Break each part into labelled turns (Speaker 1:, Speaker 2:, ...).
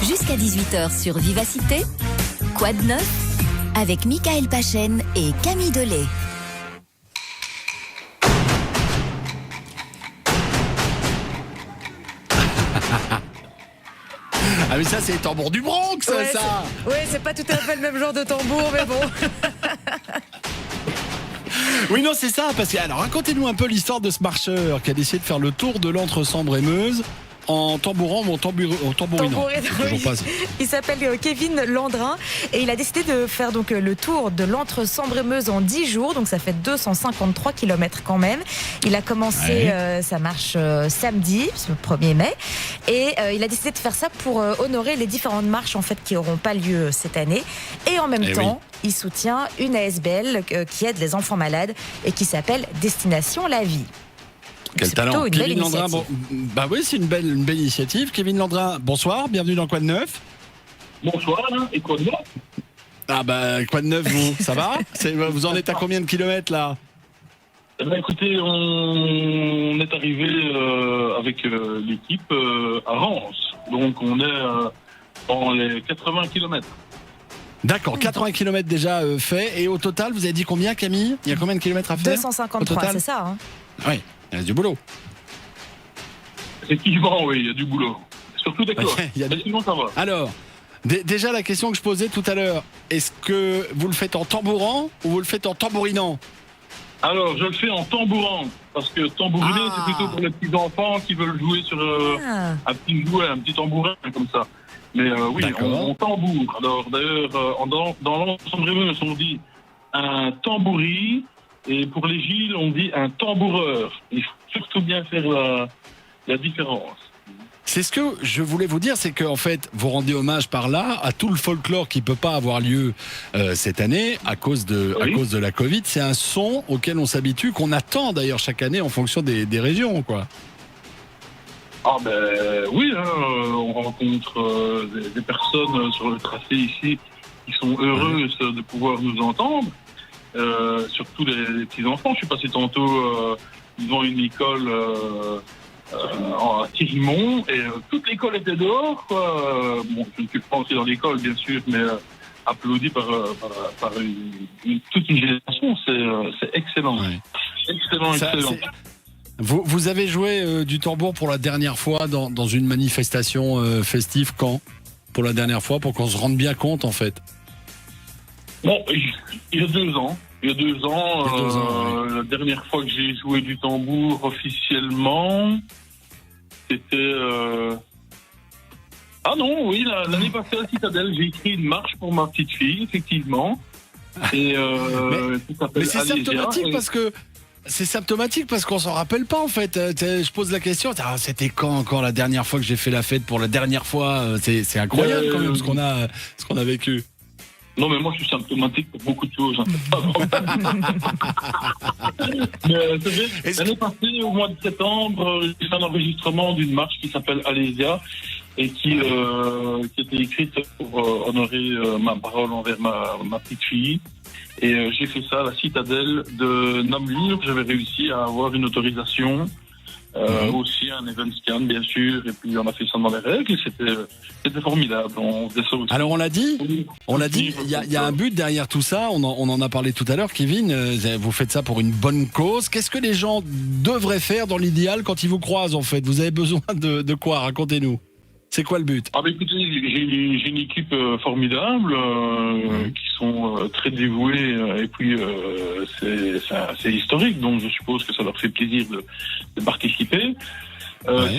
Speaker 1: Jusqu'à 18h sur Vivacité, quoi de neuf avec Michael Pachen et Camille Delay.
Speaker 2: Ah mais ça c'est les tambours du Bronx,
Speaker 3: Ouais,
Speaker 2: ça.
Speaker 3: Ouais, c'est pas tout à fait le même genre de tambour, mais bon.
Speaker 2: Oui non c'est ça, parce que alors racontez-nous un peu l'histoire de ce marcheur qui a décidé de faire le tour de l'Entre-Sambre-et-Meuse en tambourant ou en tambourinant. Toujours pas.
Speaker 3: Il s'appelle Kevin Landrin et il a décidé de faire donc le tour de l'Entre-Sambre-et-Meuse en 10 jours, donc ça fait 253 km quand même. Il a commencé sa marche samedi, le 1er mai, et il a décidé de faire ça pour honorer les différentes marches en fait qui n'auront pas lieu cette année. Et en même temps, il soutient une ASBL qui aide les enfants malades et qui s'appelle Destination La Vie.
Speaker 2: Quel talent. Kevin Landrin, bah oui, c'est une belle initiative. Kevin Landrin, bonsoir, bienvenue dans Quoi de neuf.
Speaker 4: Bonsoir, et quoi de neuf?
Speaker 2: Ah bah, quoi de neuf, vous? Ça va? Vous en êtes à combien de kilomètres, là?
Speaker 4: Eh ben, écoutez, on est arrivé avec l'équipe à Rance. Donc, on est dans les 80 km.
Speaker 2: D'accord, 80 km déjà fait. Et au total, vous avez dit combien, Camille? Il y a combien de kilomètres à faire?
Speaker 3: 253, c'est ça, hein?
Speaker 2: Oui, il y a du boulot.
Speaker 4: Effectivement, oui, il y a du boulot. Surtout des cloches. Sinon, ça va.
Speaker 2: Alors, déjà la question que je posais tout à l'heure, est-ce que vous le faites en tambourant ou vous le faites en tambourinant?
Speaker 4: Alors, je le fais en tambourant. Parce que tambouriner, c'est plutôt pour les petits enfants qui veulent jouer sur un petit jouet, un petit tambourin comme ça. Mais oui, on tamboure. Alors, d'ailleurs, dans l'Entre-Sambre-et-Meuse, on dit un tambouri. Et pour les Gilles, on dit un tamboureur. Il faut surtout bien faire la différence.
Speaker 2: C'est ce que je voulais vous dire, c'est qu'en fait, vous rendez hommage par là à tout le folklore qui ne peut pas avoir lieu cette année à cause de la Covid. C'est un son auquel on s'habitue, qu'on attend d'ailleurs chaque année en fonction des régions, quoi.
Speaker 4: Ah ben oui, on rencontre des personnes sur le tracé ici qui sont heureuses de pouvoir nous entendre. Surtout les petits enfants. Je suis passé tantôt devant une école à Thirimont et toute l'école était dehors, quoi. Bon, je ne suis pas entré dans l'école, bien sûr, mais applaudi par toute une génération. C'est excellent. Ouais. Excellent.
Speaker 2: Vous avez joué du tambour pour la dernière fois dans une manifestation festive quand? Pour la dernière fois, pour qu'on se rende bien compte, en fait.
Speaker 4: Bon, il y a 2 ans. Il y a 2 ans, la dernière fois que j'ai joué du tambour officiellement, c'était... Ah non, oui, l'année passée à Citadelle, j'ai écrit une marche pour ma petite fille, effectivement. Et,
Speaker 2: mais c'est symptomatique parce que... C'est symptomatique parce qu'on s'en rappelle pas en fait. Je pose la question, c'était quand encore la dernière fois que j'ai fait la fête pour la dernière fois? C'est incroyable quand même ce qu'on a vécu.
Speaker 4: Non, mais moi, je suis symptomatique pour beaucoup de choses. Mais c'est vrai, l'année passée, au mois de septembre, j'ai fait un enregistrement d'une marche qui s'appelle Alésia et qui était écrite pour honorer ma parole envers ma petite fille. Et j'ai fait ça à la Citadelle de Namur. J'avais réussi à avoir une autorisation. Aussi un event scan bien sûr, et puis on a fait ça dans les règles et c'était formidable. On faisait ça aussi.
Speaker 2: Alors on l'a dit, il y a un but derrière tout ça, on en a parlé tout à l'heure, Kevin, vous faites ça pour une bonne cause. Qu'est-ce que les gens devraient faire dans l'idéal quand ils vous croisent en fait? Vous avez besoin de quoi? Racontez-nous. C'est quoi le but?
Speaker 4: Ah bah écoutez, j'ai une équipe formidable qui sont très dévoués et puis c'est historique, donc je suppose que ça leur fait plaisir de participer.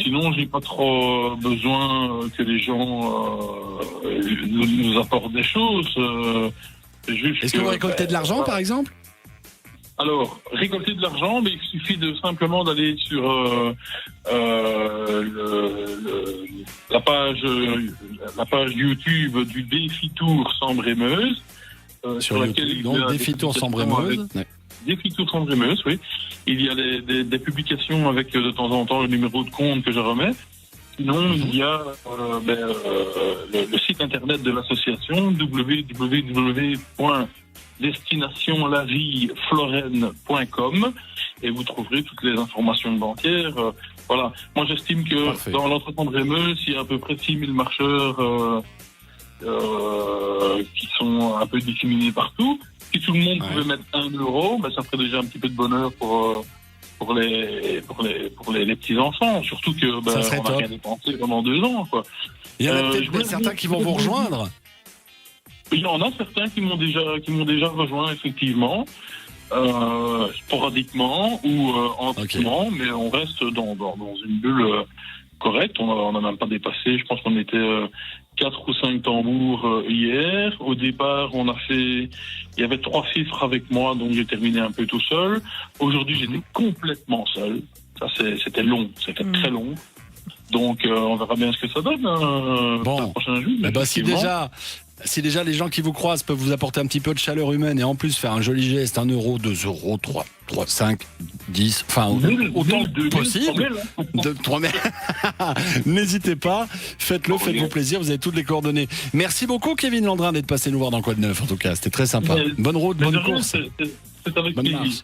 Speaker 4: Sinon, j'ai pas trop besoin que les gens nous apportent des choses.
Speaker 2: Est-ce que vous récoltez de l'argent par exemple?
Speaker 4: Alors, récolter de l'argent, mais il suffit simplement d'aller sur la page YouTube du Défi Tour Sambre-et-Meuse.
Speaker 2: Sur laquelle donc Défi Tour Sambre-et-Meuse.
Speaker 4: Défi Tour Sambre-et-Meuse, oui. Il y a des publications avec de temps en temps le numéro de compte que je remets. Sinon, il y a le site internet de l'association www.destinationlavieflorenne.com et vous trouverez toutes les informations bancaires. Voilà. Moi, j'estime que
Speaker 2: Parfait.
Speaker 4: dans l'entre-Sambre-et-Meuse, il y a à peu près 6000 marcheurs qui sont un peu disséminés partout. Si tout le monde
Speaker 2: Ouais.
Speaker 4: pouvait mettre 1 euro, ben, ça ferait déjà un petit peu de bonheur pour les petits enfants. Surtout que
Speaker 2: Ça serait
Speaker 4: on n'a
Speaker 2: top.
Speaker 4: rien dépensé pendant 2 ans, quoi.
Speaker 2: Il y en a
Speaker 4: je
Speaker 2: peut-être
Speaker 4: voulais
Speaker 2: certains
Speaker 4: vous-
Speaker 2: qui vont vous rejoindre.
Speaker 4: Il y en a certains qui m'ont déjà rejoint, effectivement, sporadiquement ou entièrement, mais on reste dans une bulle correcte. On n'a même pas dépassé. Je pense qu'on était 4 ou 5 tambours hier. Au départ, il y avait 3 chiffres avec moi, donc j'ai terminé un peu tout seul. Aujourd'hui, j'étais complètement seul. Ça, c'était long, c'était très long. Donc, on verra bien ce que ça donne
Speaker 2: Bon.
Speaker 4: le prochain jour.
Speaker 2: Eh ben, si déjà les gens qui vous croisent peuvent vous apporter un petit peu de chaleur humaine et en plus faire un joli geste, 1 euro, 2 euros, 3, 5, 10, enfin autant que possible. De 3 N'hésitez pas, faites-le, faites-vous plaisir, vous avez toutes les coordonnées. Merci beaucoup Kevin Landrin d'être passé nous voir dans Quoi de Neuf en tout cas, c'était très sympa. Bonne route, bonne course.
Speaker 4: C'est avec
Speaker 2: Bonne
Speaker 4: plaisir.
Speaker 2: marche.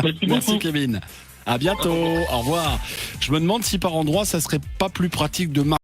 Speaker 4: Merci
Speaker 2: Merci
Speaker 4: beaucoup.
Speaker 2: Kevin. À bientôt. Au revoir. Je me demande si par endroit ça serait pas plus pratique de marcher.